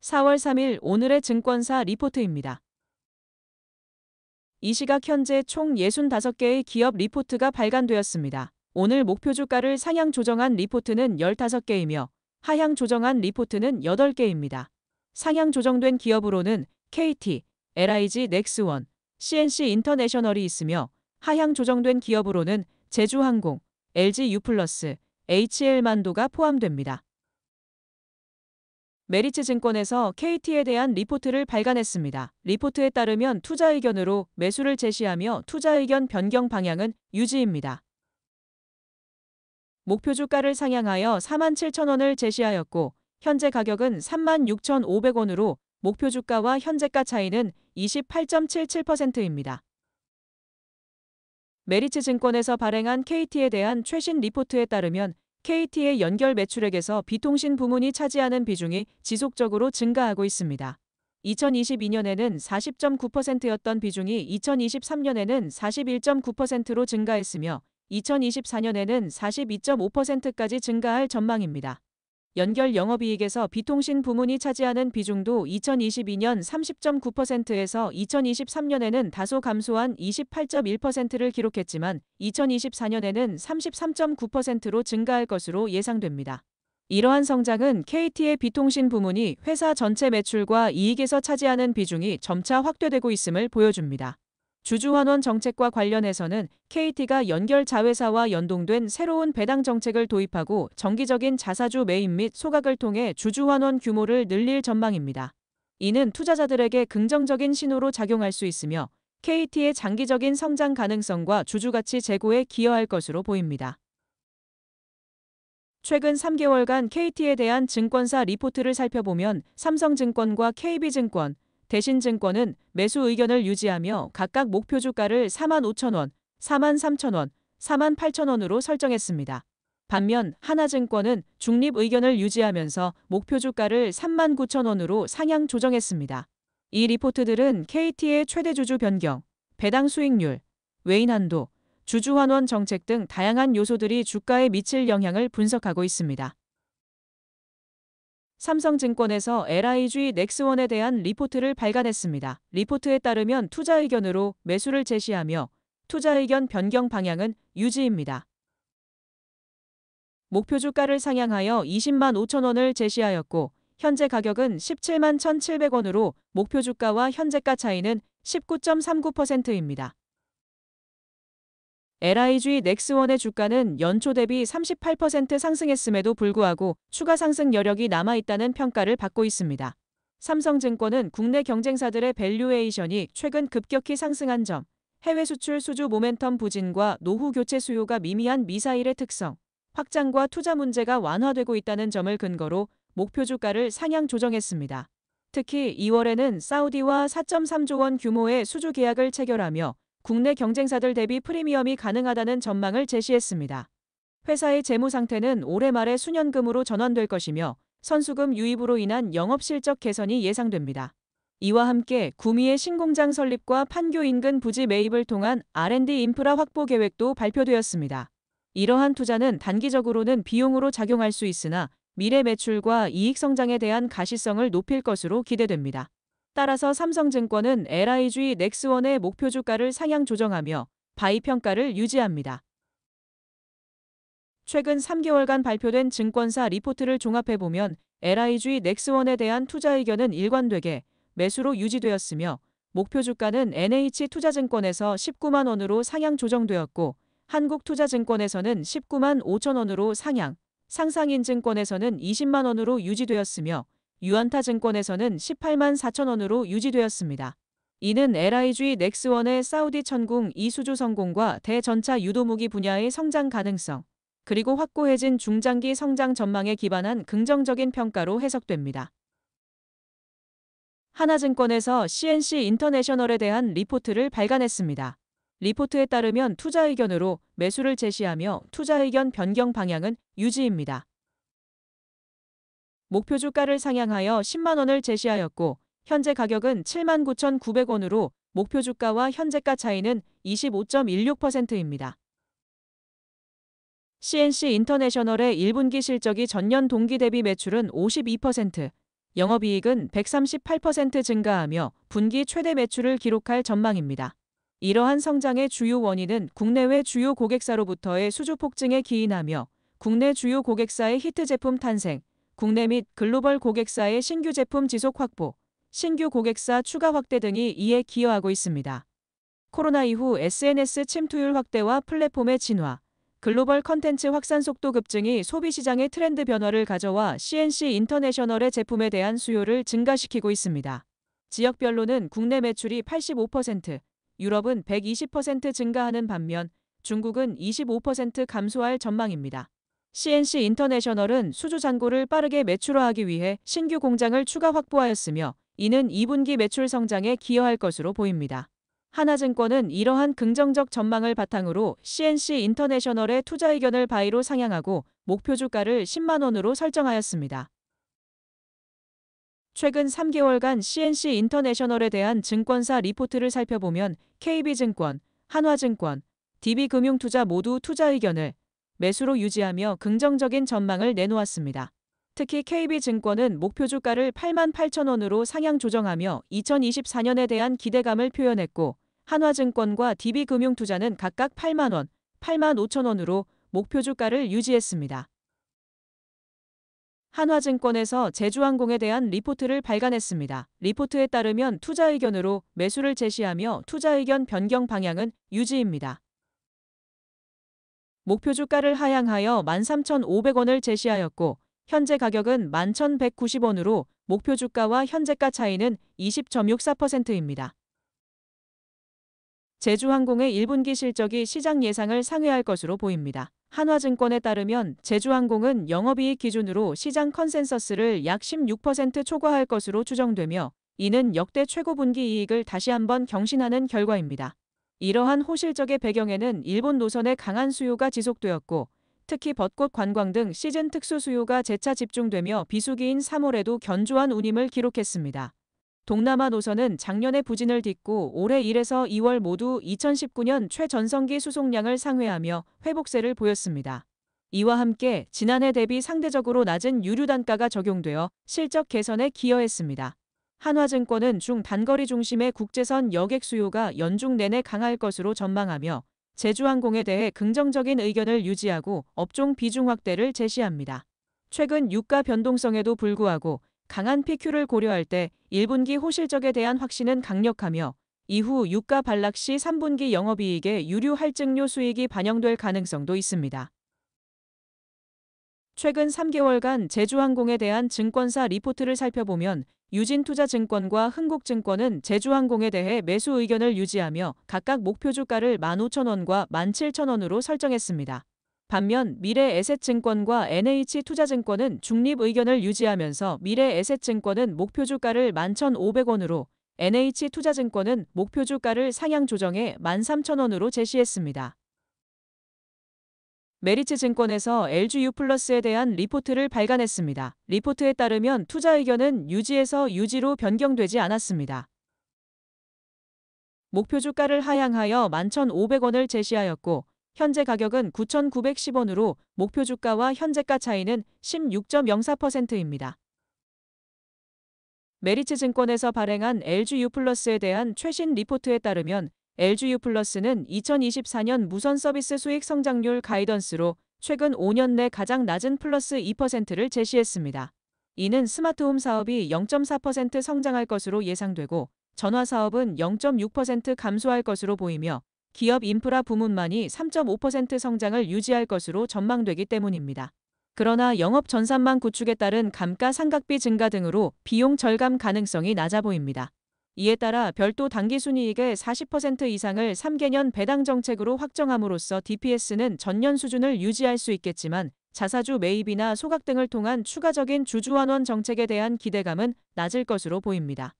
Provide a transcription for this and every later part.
4월 3일 오늘의 증권사 리포트입니다. 이 시각 현재 총 65개의 기업 리포트가 발간되었습니다. 오늘 목표 주가를 상향 조정한 리포트는 15개이며 하향 조정한 리포트는 8개입니다. 상향 조정된 기업으로는 KT, LIG 넥스원, CNC 인터내셔널이 있으며 하향 조정된 기업으로는 제주항공, LG 유플러스, HL만도가 포함됩니다. 메리츠증권에서 KT에 대한 리포트를 발간했습니다. 리포트에 따르면 투자 의견으로 매수를 제시하며 투자 의견 변경 방향은 유지입니다. 목표 주가를 상향하여 47,000원을 제시하였고 현재 가격은 36,500원으로 목표 주가와 현재가 차이는 28.77%입니다. 메리츠증권에서 발행한 KT에 대한 최신 리포트에 따르면 KT의 연결 매출액에서 비통신 부문이 차지하는 비중이 지속적으로 증가하고 있습니다. 2022년에는 40.9%였던 비중이 2023년에는 41.9%로 증가했으며 2024년에는 42.5%까지 증가할 전망입니다. 연결 영업이익에서 비통신 부문이 차지하는 비중도 2022년 30.9%에서 2023년에는 다소 감소한 28.1%를 기록했지만 2024년에는 33.9%로 증가할 것으로 예상됩니다. 이러한 성장은 KT의 비통신 부문이 회사 전체 매출과 이익에서 차지하는 비중이 점차 확대되고 있음을 보여줍니다. 주주환원 정책과 관련해서는 KT가 연결 자회사와 연동된 새로운 배당 정책을 도입하고 정기적인 자사주 매입 및 소각을 통해 주주환원 규모를 늘릴 전망입니다. 이는 투자자들에게 긍정적인 신호로 작용할 수 있으며 KT의 장기적인 성장 가능성과 주주가치 제고에 기여할 것으로 보입니다. 최근 3개월간 KT에 대한 증권사 리포트를 살펴보면 삼성증권과 KB증권, 대신증권은 매수 의견을 유지하며 각각 목표 주가를 45,000원, 43,000원, 48,000원으로 설정했습니다. 반면 하나증권은 중립 의견을 유지하면서 목표 주가를 39,000원으로 상향 조정했습니다. 이 리포트들은 KT의 최대 주주 변경, 배당 수익률, 외인 한도, 주주환원 정책 등 다양한 요소들이 주가에 미칠 영향을 분석하고 있습니다. 삼성증권에서 LIG 넥스원에 대한 리포트를 발간했습니다. 리포트에 따르면 투자 의견으로 매수를 제시하며 투자 의견 변경 방향은 유지입니다. 목표 주가를 상향하여 20만 5천원을 제시하였고 현재 가격은 17만 1,700원으로 목표 주가와 현재가 차이는 19.39%입니다. LIG 넥스원의 주가는 연초 대비 38% 상승했음에도 불구하고 추가 상승 여력이 남아있다는 평가를 받고 있습니다. 삼성증권은 국내 경쟁사들의 밸류에이션이 최근 급격히 상승한 점, 해외 수출 수주 모멘텀 부진과 노후 교체 수요가 미미한 미사일의 특성, 확장과 투자 문제가 완화되고 있다는 점을 근거로 목표 주가를 상향 조정했습니다. 특히 2월에는 사우디와 4.3조 원 규모의 수주 계약을 체결하며 국내 경쟁사들 대비 프리미엄이 가능하다는 전망을 제시했습니다. 회사의 재무 상태는 올해 말에 순현금으로 전환될 것이며 선수금 유입으로 인한 영업실적 개선이 예상됩니다. 이와 함께 구미의 신공장 설립과 판교 인근 부지 매입을 통한 R&D 인프라 확보 계획도 발표되었습니다. 이러한 투자는 단기적으로는 비용으로 작용할 수 있으나 미래 매출과 이익 성장에 대한 가시성을 높일 것으로 기대됩니다. 따라서 삼성증권은 LIG 넥스원의 목표 주가를 상향 조정하며 바이 평가를 유지합니다. 최근 3개월간 발표된 증권사 리포트를 종합해보면 LIG 넥스원에 대한 투자 의견은 일관되게 매수로 유지되었으며 목표 주가는 NH투자증권에서 19만 원으로 상향 조정되었고 한국투자증권에서는 19만 5천 원으로 상향, 상상인증권에서는 20만 원으로 유지되었으며 유안타증권에서는 18만 4천 원으로 유지되었습니다. 이는 LIG 넥스원의 사우디 천궁 이수주 성공과 대전차 유도무기 분야의 성장 가능성, 그리고 확고해진 중장기 성장 전망에 기반한 긍정적인 평가로 해석됩니다. 하나증권에서 CNC 인터내셔널에 대한 리포트를 발간했습니다. 리포트에 따르면 투자 의견으로 매수를 제시하며 투자 의견 변경 방향은 유지입니다. 목표 주가를 상향하여 10만 원을 제시하였고 현재 가격은 7만 9,900원으로 목표 주가와 현재가 차이는 25.16%입니다. CNC 인터내셔널의 1분기 실적이 전년 동기 대비 매출은 52%, 영업이익은 138% 증가하며 분기 최대 매출을 기록할 전망입니다. 이러한 성장의 주요 원인은 국내외 주요 고객사로부터의 수주 폭증에 기인하며 국내 주요 고객사의 히트 제품 탄생, 국내 및 글로벌 고객사의 신규 제품 지속 확보, 신규 고객사 추가 확대 등이 이에 기여하고 있습니다. 코로나 이후 SNS 침투율 확대와 플랫폼의 진화, 글로벌 컨텐츠 확산 속도 급증이 소비시장의 트렌드 변화를 가져와 CNC 인터내셔널의 제품에 대한 수요를 증가시키고 있습니다. 지역별로는 국내 매출이 85%, 유럽은 120% 증가하는 반면 중국은 25% 감소할 전망입니다. CNC 인터내셔널은 수주 잔고를 빠르게 매출화하기 위해 신규 공장을 추가 확보하였으며 이는 2분기 매출 성장에 기여할 것으로 보입니다. 하나증권은 이러한 긍정적 전망을 바탕으로 CNC 인터내셔널의 투자 의견을 바이로 상향하고 목표 주가를 10만 원으로 설정하였습니다. 최근 3개월간 CNC 인터내셔널에 대한 증권사 리포트를 살펴보면 KB증권, 한화증권, DB금융투자 모두 투자 의견을 매수로 유지하며 긍정적인 전망을 내놓았습니다. 특히 KB증권은 목표 주가를 88,000원으로 상향 조정하며 2024년에 대한 기대감을 표현했고 한화증권과 DB금융투자는 각각 8만원, 85,000원으로 목표 주가를 유지했습니다. 한화증권에서 제주항공에 대한 리포트를 발간했습니다. 리포트에 따르면 투자 의견으로 매수를 제시하며 투자 의견 변경 방향은 유지입니다. 목표 주가를 하향하여 13,500원을 제시하였고 현재 가격은 11,190원으로 목표 주가와 현재가 차이는 20.64%입니다. 제주항공의 1분기 실적이 시장 예상을 상회할 것으로 보입니다. 한화증권에 따르면 제주항공은 영업이익 기준으로 시장 컨센서스를 약 16% 초과할 것으로 추정되며 이는 역대 최고 분기 이익을 다시 한번 경신하는 결과입니다. 이러한 호실적의 배경에는 일본 노선의 강한 수요가 지속되었고 특히 벚꽃 관광 등 시즌 특수 수요가 재차 집중되며 비수기인 3월에도 견조한 운임을 기록했습니다. 동남아 노선은 작년의 부진을 딛고 올해 1에서 2월 모두 2019년 최전성기 수송량을 상회하며 회복세를 보였습니다. 이와 함께 지난해 대비 상대적으로 낮은 유류 단가가 적용되어 실적 개선에 기여했습니다. 한화증권은 중단거리 중심의 국제선 여객 수요가 연중 내내 강할 것으로 전망하며 제주항공에 대해 긍정적인 의견을 유지하고 업종 비중 확대를 제시합니다. 최근 유가 변동성에도 불구하고 강한 PQ를 고려할 때 1분기 호실적에 대한 확신은 강력하며 이후 유가 반락 시 3분기 영업이익에 유류 할증료 수익이 반영될 가능성도 있습니다. 최근 3개월간 제주항공에 대한 증권사 리포트를 살펴보면 유진투자증권과 흥국증권은 제주항공에 대해 매수 의견을 유지하며 각각 목표 주가를 15,000원과 17,000원으로 설정했습니다. 반면 미래에셋증권과 NH투자증권은 중립 의견을 유지하면서 미래에셋증권은 목표 주가를 11,500원으로 NH투자증권은 목표 주가를 상향 조정해 13,000원으로 제시했습니다. 메리츠증권에서 LG유플러스에 대한 리포트를 발간했습니다. 리포트에 따르면 투자 의견은 유지에서 유지로 변경되지 않았습니다. 목표 주가를 하향하여 11,500원을 제시하였고 현재 가격은 9,910원으로 목표 주가와 현재가 차이는 16.04%입니다. 메리츠증권에서 발행한 LG유플러스에 대한 최신 리포트에 따르면 LG유플러스는 2024년 무선 서비스 수익 성장률 가이던스로 최근 5년 내 가장 낮은 플러스 2%를 제시했습니다. 이는 스마트홈 사업이 0.4% 성장할 것으로 예상되고 전화 사업은 0.6% 감소할 것으로 보이며 기업 인프라 부문만이 3.5% 성장을 유지할 것으로 전망되기 때문입니다. 그러나 영업 전산망 구축에 따른 감가 상각비 증가 등으로 비용 절감 가능성이 낮아 보입니다. 이에 따라 별도 당기순이익의 40% 이상을 3개년 배당 정책으로 확정함으로써 DPS는 전년 수준을 유지할 수 있겠지만 자사주 매입이나 소각 등을 통한 추가적인 주주환원 정책에 대한 기대감은 낮을 것으로 보입니다.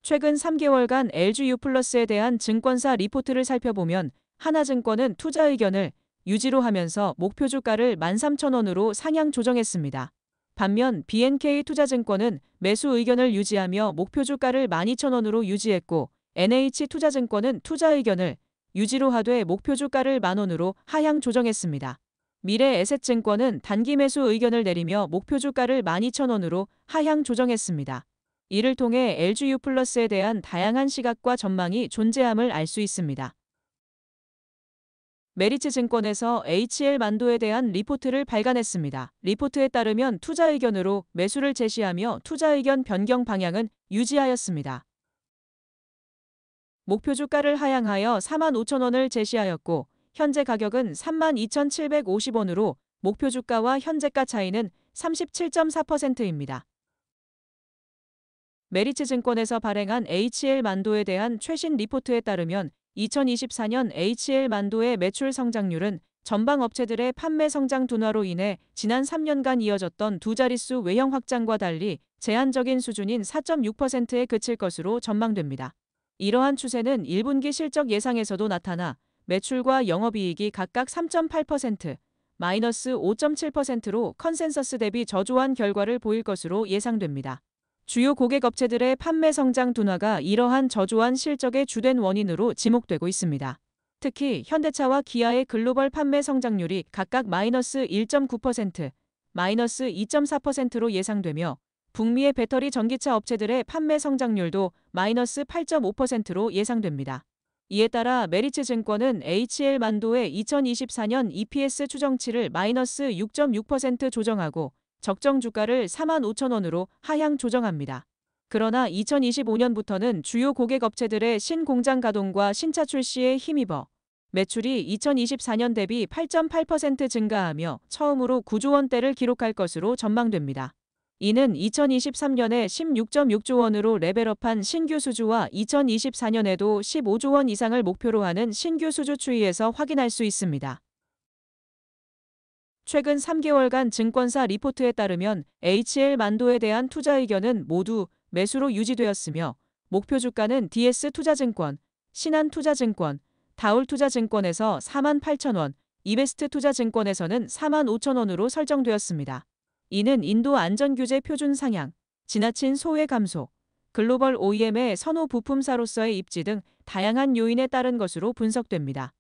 최근 3개월간 LG유플러스에 대한 증권사 리포트를 살펴보면 하나증권은 투자 의견을 유지로 하면서 목표 주가를 13,000원으로 상향 조정했습니다. 반면 BNK투자증권은 매수 의견을 유지하며 목표 주가를 12,000원으로 유지했고 NH투자증권은 투자 의견을 유지로 하되 목표 주가를 10,000원으로 하향 조정했습니다. 미래에셋증권은 단기 매수 의견을 내리며 목표 주가를 12,000원으로 하향 조정했습니다. 이를 통해 LG유플러스에 대한 다양한 시각과 전망이 존재함을 알 수 있습니다. 메리츠증권에서 HL만도에 대한 리포트를 발간했습니다. 리포트에 따르면 투자 의견으로 매수를 제시하며 투자 의견 변경 방향은 유지하였습니다. 목표 주가를 하향하여 45,000원을 제시하였고 현재 가격은 32,750원으로 목표 주가와 현재가 차이는 37.4%입니다. 메리츠증권에서 발행한 HL만도에 대한 최신 리포트에 따르면 2024년 HL만도의 매출 성장률은 전방 업체들의 판매 성장 둔화로 인해 지난 3년간 이어졌던 두 자릿수 외형 확장과 달리 제한적인 수준인 4.6%에 그칠 것으로 전망됩니다. 이러한 추세는 1분기 실적 예상에서도 나타나 매출과 영업이익이 각각 3.8%, 마이너스 5.7%로 컨센서스 대비 저조한 결과를 보일 것으로 예상됩니다. 주요 고객 업체들의 판매 성장 둔화가 이러한 저조한 실적의 주된 원인으로 지목되고 있습니다. 특히 현대차와 기아의 글로벌 판매 성장률이 각각 마이너스 1.9%, 마이너스 2.4%로 예상되며 북미의 배터리 전기차 업체들의 판매 성장률도 마이너스 8.5%로 예상됩니다. 이에 따라 메리츠증권은 HL만도의 2024년 EPS 추정치를 마이너스 6.6% 조정하고 적정 주가를 45,000원으로 하향 조정합니다. 그러나 2025년부터는 주요 고객 업체들의 신공장 가동과 신차 출시에 힘입어 매출이 2024년 대비 8.8% 증가하며 처음으로 9조 원대를 기록할 것으로 전망됩니다. 이는 2023년에 16.6조 원으로 레벨업한 신규 수주와 2024년에도 15조 원 이상을 목표로 하는 신규 수주 추이에서 확인할 수 있습니다. 최근 3개월간 증권사 리포트에 따르면 HL만도에 대한 투자 의견은 모두 매수로 유지되었으며 목표 주가는 DS투자증권, 신한투자증권, 다울투자증권에서 48,000원, 이베스트투자증권에서는 45,000원으로 설정되었습니다. 이는 인도 안전규제 표준 상향, 지나친 소외 감소, 글로벌 OEM의 선호 부품사로서의 입지 등 다양한 요인에 따른 것으로 분석됩니다.